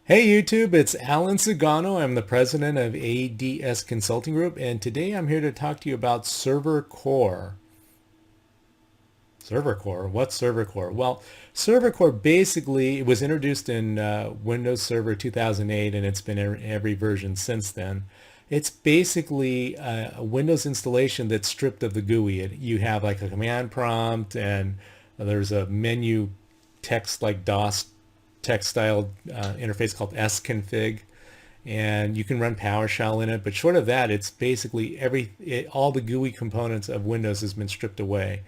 Hey YouTube, it's Alan Sagano. I'm the president of ADS Consulting Group, and today I'm here to talk to you about Server Core. Server Core? What's Server Core? Well, Server Core basically was introduced in Windows Server 2008, and it's been in every version since then. It's basically a Windows installation that's stripped of the GUI. You have like a command prompt, and there's a menu text like DOS text style interface called sconfig, and you can run PowerShell in it. But short of that, it's basically all the GUI components of Windows has been stripped away.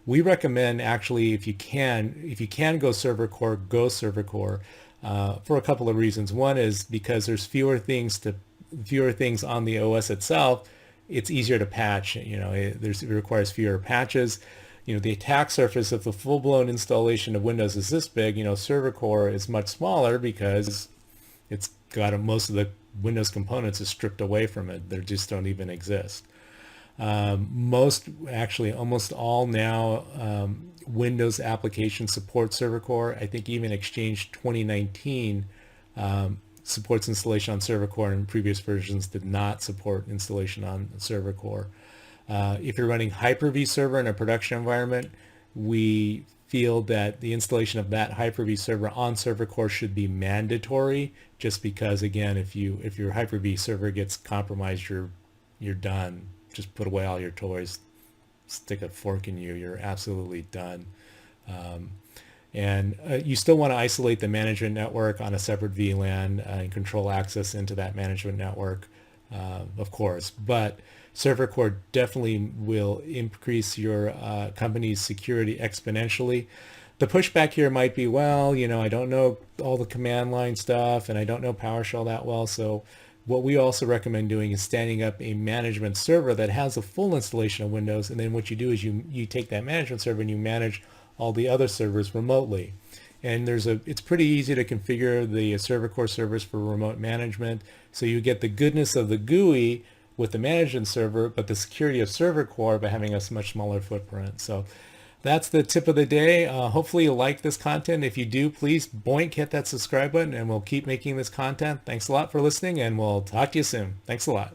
We recommend actually, if you can go server core, go server core for a couple of reasons. One is because there's fewer things on the OS itself. It's easier to patch. It requires fewer patches. The attack surface of the full-blown installation of Windows is this big. Server core is much smaller because it's got most of the Windows components is stripped away from it. They just don't even exist. Almost all now Windows applications support Server Core. I think even Exchange 2019 supports installation on Server Core, and previous versions did not support installation on Server Core. If you're running Hyper-V server in a production environment, we feel that the installation of that Hyper-V server on Server Core should be mandatory, just because, again, if your Hyper-V server gets compromised, you're done. Just put away all your toys, stick a fork in you. You're absolutely done. And you still want to isolate the management network on a separate VLAN and control access into that management network, of course. But Server Core definitely will increase your company's security exponentially. The pushback here might be, well, I don't know all the command line stuff and I don't know PowerShell that well. So what we also recommend doing is standing up a management server that has a full installation of Windows. And then what you do is you take that management server and you manage all the other servers remotely. And it's pretty easy to configure the Server Core servers for remote management. So you get the goodness of the GUI with the management server, but the security of Server Core by having a much smaller footprint. So that's the tip of the day. Hopefully you like this content. If you do, please hit that subscribe button, and we'll keep making this content. Thanks a lot for listening, and we'll talk to you soon. Thanks a lot.